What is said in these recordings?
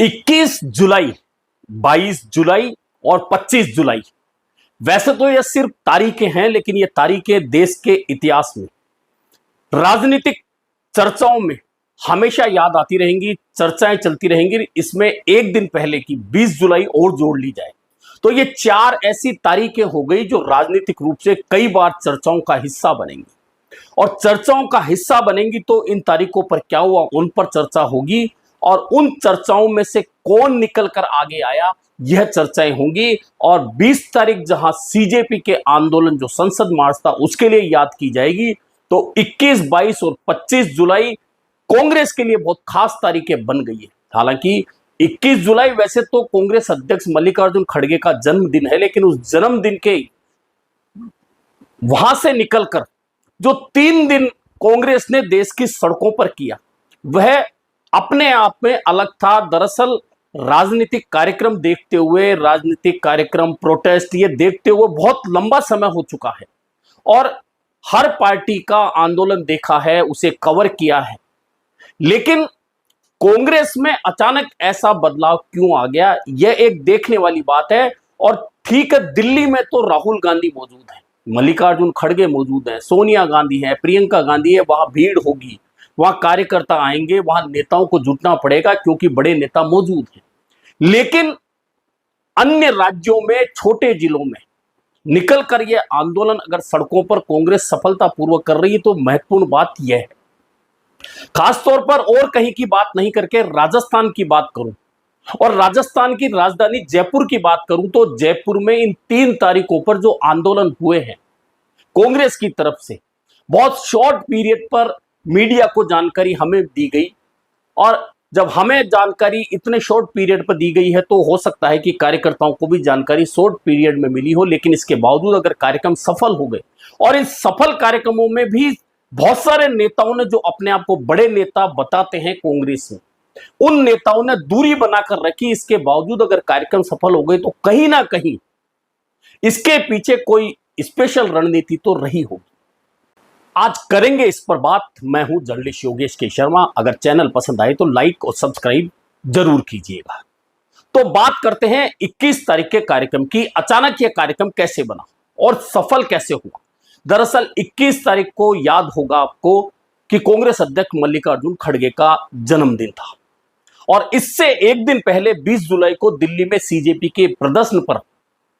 21 जुलाई, 22 जुलाई और 25 जुलाई, वैसे तो ये सिर्फ तारीखें हैं, लेकिन ये तारीखें देश के इतिहास में, राजनीतिक चर्चाओं में हमेशा याद आती रहेंगी, चर्चाएं चलती रहेंगी। इसमें एक दिन पहले की 20 जुलाई और जोड़ ली जाए तो ये 4 ऐसी तारीखें हो गई जो राजनीतिक रूप से कई बार चर्चाओं का हिस्सा बनेंगी। और चर्चाओं का हिस्सा बनेंगी तो इन तारीखों पर क्या हुआ उन पर चर्चा होगी, और उन चर्चाओं में से कौन निकल कर आगे आया यह चर्चाएं होंगी। और 20 तारीख जहां सीजेपी के आंदोलन जो संसद मार्च था उसके लिए याद की जाएगी, तो 21, 22 और 25 जुलाई कांग्रेस के लिए बहुत खास तारीखें बन गई है। हालांकि 21 जुलाई वैसे तो कांग्रेस अध्यक्ष मल्लिकार्जुन खड़गे का जन्मदिन है, लेकिन उस जन्मदिन के वहां से निकलकर जो 3 दिन कांग्रेस ने देश की सड़कों पर किया वह अपने आप में अलग था। दरअसल राजनीतिक कार्यक्रम देखते हुए, राजनीतिक कार्यक्रम, प्रोटेस्ट ये देखते हुए बहुत लंबा समय हो चुका है और हर पार्टी का आंदोलन देखा है, उसे कवर किया है, लेकिन कांग्रेस में अचानक ऐसा बदलाव क्यों आ गया यह एक देखने वाली बात है। और ठीक है, दिल्ली में तो राहुल गांधी मौजूद है, मल्लिकार्जुन खड़गे मौजूद है, सोनिया गांधी है, प्रियंका गांधी है, वहां भीड़ होगी, वहां कार्यकर्ता आएंगे, वहां नेताओं को जुटना पड़ेगा क्योंकि बड़े नेता मौजूद हैं। लेकिन अन्य राज्यों में, छोटे जिलों में निकलकर यह आंदोलन अगर सड़कों पर कांग्रेस सफलतापूर्वक कर रही है तो महत्वपूर्ण बात यह है। खासतौर पर और कहीं की बात नहीं करके राजस्थान की बात करूं और राजस्थान की राजधानी जयपुर की बात करूं तो जयपुर में इन 3 तारीखों पर जो आंदोलन हुए हैं कांग्रेस की तरफ से, बहुत शॉर्ट पीरियड पर मीडिया को जानकारी हमें दी गई। और जब हमें जानकारी इतने शॉर्ट पीरियड पर दी गई है तो हो सकता है कि कार्यकर्ताओं को भी जानकारी शॉर्ट पीरियड में मिली हो, लेकिन इसके बावजूद अगर कार्यक्रम सफल हो गए और इन सफल कार्यक्रमों में भी बहुत सारे नेताओं ने जो अपने आप को बड़े नेता बताते हैं कांग्रेस में, उन नेताओं ने दूरी बनाकर रखी, इसके बावजूद अगर कार्यक्रम सफल हो गए तो कहीं ना कहीं इसके पीछे कोई स्पेशल रणनीति तो रही होगी। आज करेंगे इस पर बात। मैं हूं जर्नलिस्ट योगेश के शर्मा। अगर चैनल पसंद आए तो लाइक और सब्सक्राइब जरूर कीजिएगा। तो बात करते हैं 21 तारीख के कार्यक्रम की। अचानक यह कार्यक्रम कैसे बना और सफल कैसे हुआ। दरअसल 21 तारीख को याद होगा आपको कि कांग्रेस अध्यक्ष मल्लिकार्जुन खड़गे का जन्मदिन था और इससे एक दिन पहले 20 जुलाई को दिल्ली में सीजेपी के प्रदर्शन पर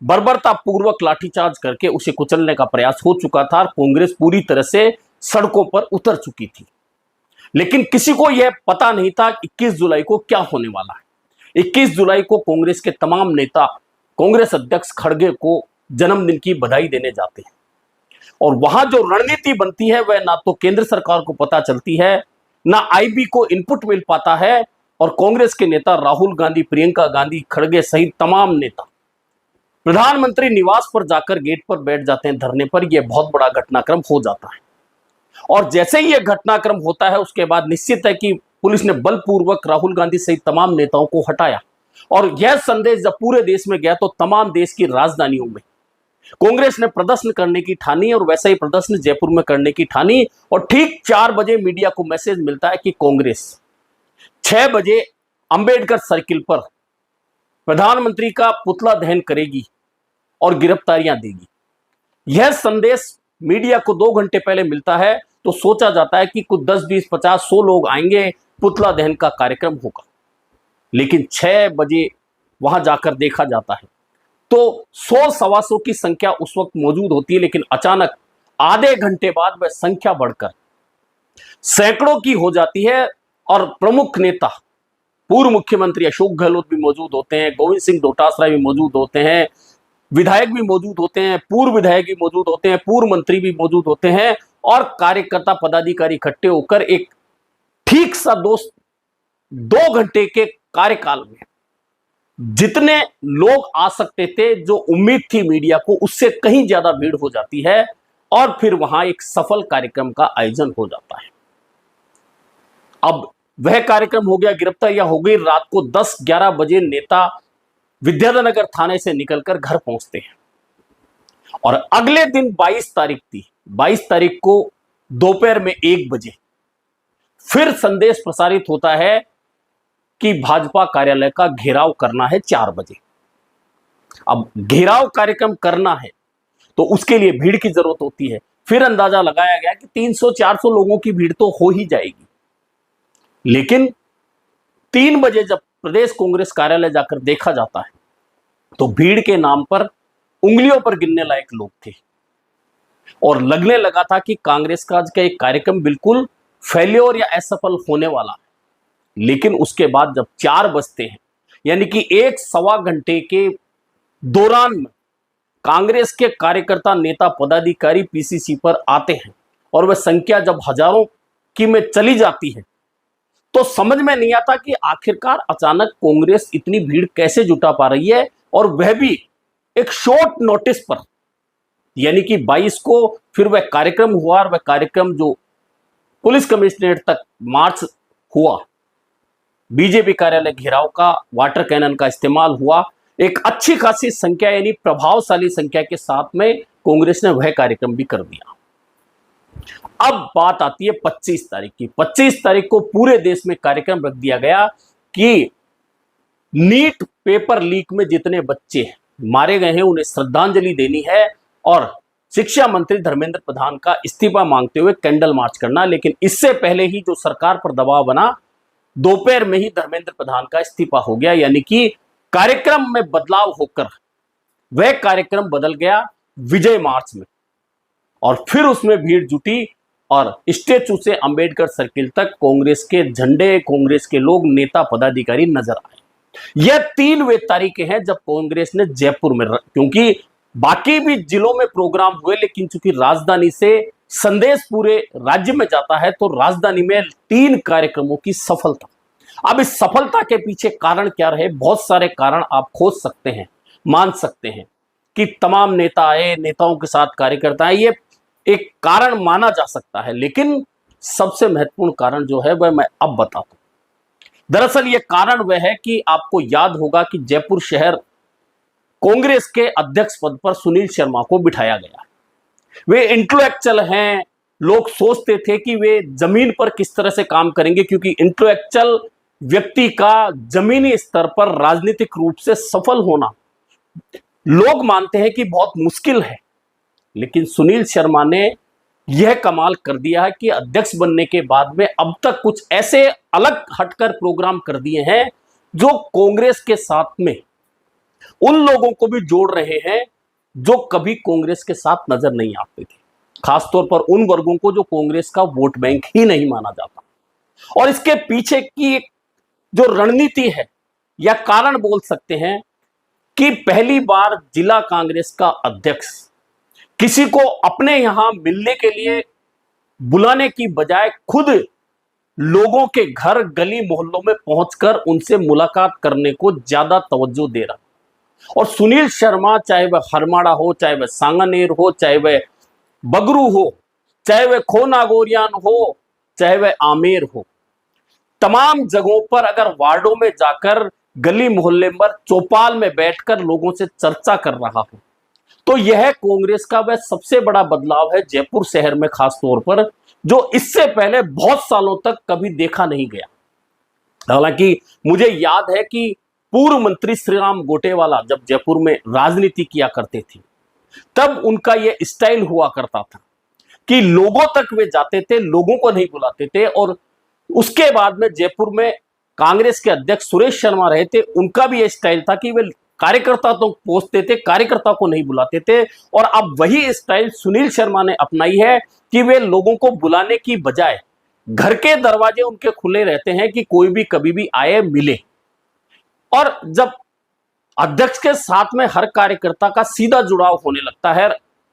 बर्बरतापूर्वक लाठीचार्ज करके उसे कुचलने का प्रयास हो चुका था और कांग्रेस पूरी तरह से सड़कों पर उतर चुकी थी। लेकिन किसी को यह पता नहीं था 21 जुलाई को क्या होने वाला है। 21 जुलाई को कांग्रेस के तमाम नेता कांग्रेस अध्यक्ष खड़गे को जन्मदिन की बधाई देने जाते हैं और वहां जो रणनीति बनती है वह ना तो केंद्र सरकार को पता चलती है, ना आईबी को इनपुट मिल पाता है। और कांग्रेस के नेता राहुल गांधी, प्रियंका गांधी, खड़गे सहित तमाम नेता प्रधानमंत्री निवास पर जाकर गेट पर बैठ जाते हैं धरने पर। यह बहुत बड़ा घटनाक्रम हो जाता है और जैसे ही यह घटनाक्रम होता है उसके बाद निश्चित है कि पुलिस ने बलपूर्वक राहुल गांधी सहित तमाम नेताओं को हटाया। और यह संदेश जब पूरे देश में गया तो तमाम देश की राजधानियों में कांग्रेस ने प्रदर्शन करने की ठानी और वैसा ही प्रदर्शन जयपुर में करने की ठानी। और ठीक 4 बजे मीडिया को मैसेज मिलता है कि कांग्रेस 6 बजे अंबेडकर सर्किल पर प्रधानमंत्री का पुतला दहन करेगी और गिरफ्तारियां देगी। यह संदेश मीडिया को 2 घंटे पहले मिलता है तो सोचा जाता है कि कुछ 10, 20, 50, 100 लोग आएंगे, पुतला दहन का कार्यक्रम होगा। लेकिन 6 बजे वहां जाकर देखा जाता है तो 100, 125 की संख्या उस वक्त मौजूद होती है, लेकिन अचानक आधे घंटे बाद वह संख्या बढ़कर सैकड़ों की हो जाती है। और प्रमुख नेता, पूर्व मुख्यमंत्री अशोक गहलोत भी मौजूद होते हैं, गोविंद सिंह डोटासरा भी मौजूद होते हैं, विधायक भी मौजूद होते हैं, पूर्व विधायक भी मौजूद होते हैं, पूर्व मंत्री भी मौजूद होते हैं और कार्यकर्ता पदाधिकारी इकट्ठे होकर एक ठीक सा 2 घंटे के कार्यकाल में जितने लोग आ सकते थे, जो उम्मीद थी मीडिया को, उससे कहीं ज्यादा भीड़ हो जाती है और फिर वहां एक सफल कार्यक्रम का आयोजन हो जाता है। अब वह कार्यक्रम हो गया, गिरफ्तारियां हो गई। रात को 10-11 बजे नेता विद्याधर नगर थाने से निकलकर घर पहुंचते हैं और अगले दिन 22 तारीख थी। 22 तारीख को दोपहर में 1 बजे फिर संदेश प्रसारित होता है कि भाजपा कार्यालय का घेराव करना है 4 बजे। अब घेराव कार्यक्रम करना है तो उसके लिए भीड़ की जरूरत होती है। फिर अंदाजा लगाया गया कि 300-400 लोगों की भीड़ तो हो ही जाएगी, लेकिन 3 बजे जब प्रदेश कांग्रेस कार्यालय जाकर देखा जाता है तो भीड़ के नाम पर उंगलियों पर गिनने लायक लोग थे और लगने लगा था कि कांग्रेस का आज का एक कार्यक्रम बिल्कुल फेल्योर या असफल होने वाला है। लेकिन उसके बाद जब 4 बजते हैं, यानी कि 1-1.25 घंटे के दौरान कांग्रेस के कार्यकर्ता, नेता, पदाधिकारी पीसीसी पर आते हैं और वह संख्या जब हजारों की में चली जाती है तो समझ में नहीं आता कि आखिरकार अचानक कांग्रेस इतनी भीड़ कैसे जुटा पा रही है, और वह भी एक शॉर्ट नोटिस पर। यानी कि 22 को फिर वह कार्यक्रम हुआ और वह कार्यक्रम जो पुलिस कमिश्नरेट तक मार्च हुआ, बीजेपी कार्यालय घेराव का, वाटर कैनन का इस्तेमाल हुआ, एक अच्छी खासी संख्या यानी प्रभावशाली संख्या के साथ में कांग्रेस ने वह कार्यक्रम भी कर दिया। अब बात आती है 25 तारीख की। 25 तारीख को पूरे देश में कार्यक्रम रख दिया गया कि नीट पेपर लीक में जितने बच्चे मारे गए हैं उन्हें श्रद्धांजलि देनी है और शिक्षा मंत्री धर्मेंद्र प्रधान का इस्तीफा मांगते हुए कैंडल मार्च करना। लेकिन इससे पहले ही जो सरकार पर दबाव बना, दोपहर में ही धर्मेंद्र प्रधान का इस्तीफा हो गया, यानी कि कार्यक्रम में बदलाव होकर वह कार्यक्रम बदल गया विजय मार्च में, और फिर उसमें भीड़ जुटी और स्टेचू से अंबेडकर सर्किल तक कांग्रेस के झंडे, कांग्रेस के लोग, नेता, पदाधिकारी नजर आए। यह 3 वे तारीखें हैं जब कांग्रेस ने जयपुर में, क्योंकि बाकी भी जिलों में प्रोग्राम हुए, लेकिन चूंकि राजधानी से संदेश पूरे राज्य में जाता है तो राजधानी में 3 कार्यक्रमों की सफलता। अब इस सफलता के पीछे कारण क्या रहे? बहुत सारे कारण आप खोज सकते हैं, मान सकते हैं कि तमाम नेता आए, नेताओं के साथ कार्यकर्ता आए, ये एक कारण माना जा सकता है। लेकिन सबसे महत्वपूर्ण कारण जो है वह मैं अब बताता हूं। दरअसल यह कारण वह है कि आपको याद होगा कि जयपुर शहर कांग्रेस के अध्यक्ष पद पर सुनील शर्मा को बिठाया गया। वे इंटेलेक्चुअल हैं, लोग सोचते थे कि वे जमीन पर किस तरह से काम करेंगे, क्योंकि इंटेलेक्चुअल व्यक्ति का जमीनी स्तर पर राजनीतिक रूप से सफल होना लोग मानते हैं कि बहुत मुश्किल है। लेकिन सुनील शर्मा ने यह कमाल कर दिया है कि अध्यक्ष बनने के बाद में अब तक कुछ ऐसे अलग हटकर प्रोग्राम कर दिए हैं जो कांग्रेस के साथ में उन लोगों को भी जोड़ रहे हैं जो कभी कांग्रेस के साथ नजर नहीं आते थे, खासतौर पर उन वर्गों को जो कांग्रेस का वोट बैंक ही नहीं माना जाता। और इसके पीछे की जो रणनीति है या कारण बोल सकते हैं कि पहली बार जिला कांग्रेस का अध्यक्ष किसी को अपने यहां मिलने के लिए बुलाने की बजाय खुद लोगों के घर, गली, मोहल्लों में पहुंचकर उनसे मुलाकात करने को ज्यादा तवज्जो दे रहा। और सुनील शर्मा, चाहे वह हरमाड़ा हो, चाहे वह सांगानेर हो, चाहे वह बगरू हो, चाहे वह खो नागौरियान हो, चाहे वह आमेर हो, तमाम जगहों पर अगर वार्डों में जाकर, गली मोहल्ले पर, चौपाल में बैठकर लोगों से चर्चा कर रहा हो, तो यह कांग्रेस का वह सबसे बड़ा बदलाव है जयपुर शहर में, खास तौर पर, जो इससे पहले बहुत सालों तक कभी देखा नहीं गया। हालांकि मुझे याद है कि पूर्व मंत्री श्रीराम गोटेवाला जब जयपुर में राजनीति किया करते थे तब उनका यह स्टाइल हुआ करता था कि लोगों तक वे जाते थे, लोगों को नहीं बुलाते थे। और उसके बाद में जयपुर में कांग्रेस के अध्यक्ष सुरेश शर्मा रहे थे, उनका भी यह स्टाइल था कि वे कार्यकर्ता तो पहुंचते थे, कार्यकर्ता को नहीं बुलाते थे। और अब वही स्टाइल सुनील शर्मा ने अपनाई है कि वे लोगों को बुलाने की बजाय घर के दरवाजे उनके खुले रहते हैं कि कोई भी कभी भी आए, मिले। और जब अध्यक्ष के साथ में हर कार्यकर्ता का सीधा जुड़ाव होने लगता है,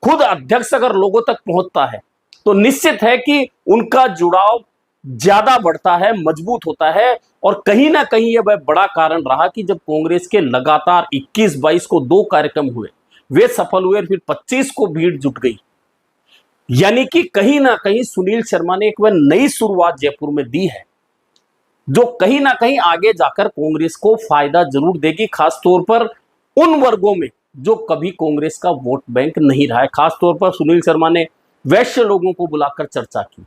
खुद अध्यक्ष अगर लोगों तक पहुंचता है तो निश्चित है कि उनका जुड़ाव ज्यादा बढ़ता है, मजबूत होता है। और कहीं ना कहीं यह वह बड़ा कारण रहा कि जब कांग्रेस के लगातार 21-22 को 2 कार्यक्रम हुए, वे सफल हुए, फिर 25 को भीड़ जुट गई। यानी कि कहीं ना कहीं सुनील शर्मा ने एक वह नई शुरुआत जयपुर में दी है जो कहीं ना कहीं आगे जाकर कांग्रेस को फायदा जरूर देगी, खास तौर पर उन वर्गों में जो कभी कांग्रेस का वोट बैंक नहीं रहा है। खास तौर पर सुनील शर्मा ने वैश्य लोगों को बुलाकर चर्चा की,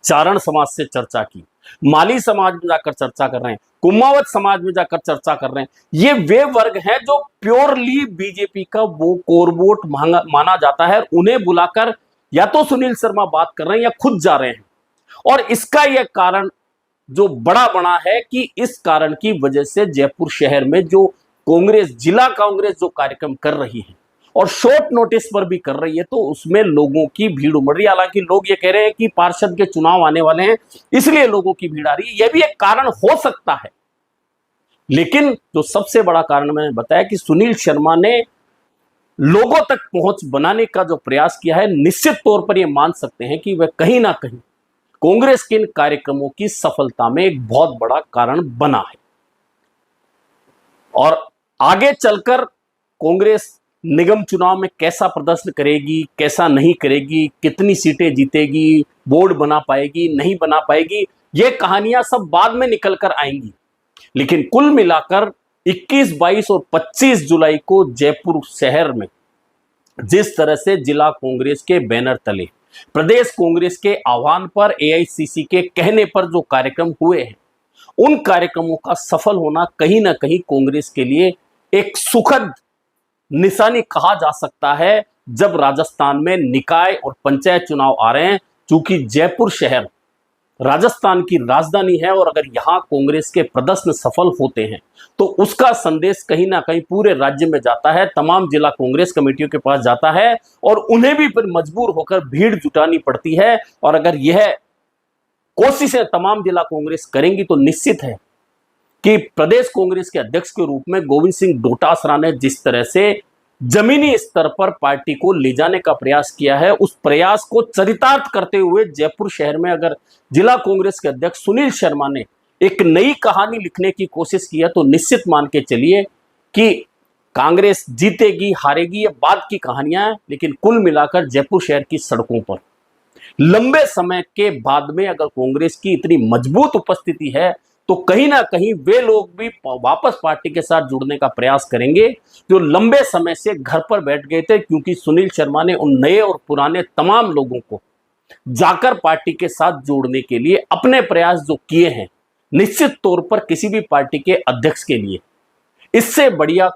चारण समाज से चर्चा की, माली समाज में जाकर चर्चा कर रहे हैं, कुमावत समाज में जाकर चर्चा कर रहे हैं। ये वे वर्ग हैं जो प्योरली बीजेपी का वो कोर वोट माना जाता है। उन्हें बुलाकर या तो सुनील शर्मा बात कर रहे हैं या खुद जा रहे हैं। और इसका यह कारण जो बड़ा है कि इस कारण की वजह से जयपुर शहर में जो कांग्रेस, जिला कांग्रेस जो कार्यक्रम कर रही है और शॉर्ट नोटिस पर भी कर रही है, तो उसमें लोगों की भीड़ उमड़ रही है। हालांकि लोग ये कह रहे हैं कि पार्षद के चुनाव आने वाले हैं, इसलिए लोगों की भीड़ आ रही है। यह भी एक कारण हो सकता है, लेकिन जो सबसे बड़ा कारण मैंने बताया कि सुनील शर्मा ने लोगों तक पहुंच बनाने का जो प्रयास किया है, निश्चित तौर पर यह मान सकते हैं कि वह कहीं ना कहीं कांग्रेस के इन कार्यक्रमों की सफलता में एक बहुत बड़ा कारण बना है। और आगे चलकर कांग्रेस निगम चुनाव में कैसा प्रदर्शन करेगी, कैसा नहीं करेगी, कितनी सीटें जीतेगी, बोर्ड बना पाएगी, नहीं बना पाएगी, ये कहानियां सब बाद में निकल कर आएंगी। लेकिन कुल मिलाकर 21, 22 और 25 जुलाई को जयपुर शहर में जिस तरह से जिला कांग्रेस के बैनर तले, प्रदेश कांग्रेस के आह्वान पर, एआईसीसी के कहने पर जो कार्यक्रम हुए हैं, उन कार्यक्रमों का सफल होना कहीं ना कहीं कांग्रेस के लिए एक सुखद निशानी कहा जा सकता है। जब राजस्थान में निकाय और पंचायत चुनाव आ रहे हैं, चूंकि जयपुर शहर राजस्थान की राजधानी है और अगर यहां कांग्रेस के प्रदर्शन सफल होते हैं तो उसका संदेश कहीं ना कहीं पूरे राज्य में जाता है, तमाम जिला कांग्रेस कमेटियों के पास जाता है और उन्हें भी फिर मजबूर होकर भीड़ जुटानी पड़ती है। और अगर यह कोशिशें तमाम जिला कांग्रेस करेंगी तो निश्चित है कि प्रदेश कांग्रेस के अध्यक्ष के रूप में गोविंद सिंह डोटासरा ने जिस तरह से जमीनी स्तर पर पार्टी को ले जाने का प्रयास किया है, उस प्रयास को चरितार्थ करते हुए जयपुर शहर में अगर जिला कांग्रेस के अध्यक्ष सुनील शर्मा ने एक नई कहानी लिखने की कोशिश की है, तो निश्चित मान के चलिए कि कांग्रेस जीतेगी हारेगी ये बाद की कहानियां हैं। लेकिन कुल मिलाकर जयपुर शहर की सड़कों पर लंबे समय के बाद में अगर कांग्रेस की इतनी मजबूत उपस्थिति है, तो कहीं ना कहीं वे लोग भी वापस पार्टी के साथ जुड़ने का प्रयास करेंगे जो लंबे समय से घर पर बैठ गए थे, क्योंकि सुनील शर्मा ने उन नए और पुराने तमाम लोगों को जाकर पार्टी के साथ जोड़ने के लिए अपने प्रयास जो किए हैं, निश्चित तौर पर किसी भी पार्टी के अध्यक्ष के लिए इससे बढ़िया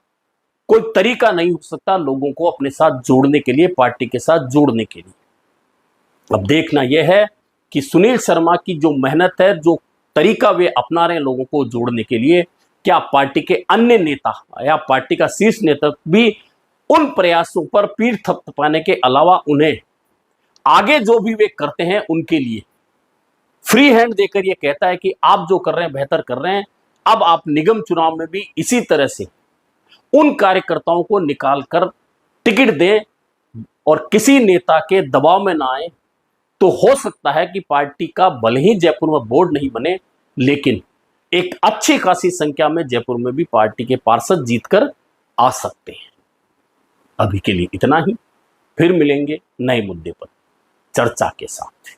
कोई तरीका नहीं हो सकता लोगों को अपने साथ जोड़ने के लिए, पार्टी के साथ जोड़ने के लिए। अब देखना यह है कि सुनील शर्मा की जो मेहनत है, जो तरीका वे अपना रहे हैं लोगों को जोड़ने के लिए, क्या पार्टी के अन्य नेता या पार्टी का शीर्ष नेतृत्व भी उन प्रयासों पर पीठ थपथपाने के अलावा उन्हें आगे जो भी वे करते हैं उनके लिए फ्री हैंड देकर यह कहता है कि आप जो कर रहे हैं बेहतर कर रहे हैं, अब आप निगम चुनाव में भी इसी तरह से उन कार्यकर्ताओं को निकालकर टिकट दें और किसी नेता के दबाव में ना आए, तो हो सकता है कि पार्टी का भले ही जयपुर में बोर्ड नहीं बने, लेकिन एक अच्छी खासी संख्या में जयपुर में भी पार्टी के पार्षद जीतकर आ सकते हैं। अभी के लिए इतना ही, फिर मिलेंगे नए मुद्दे पर चर्चा के साथ।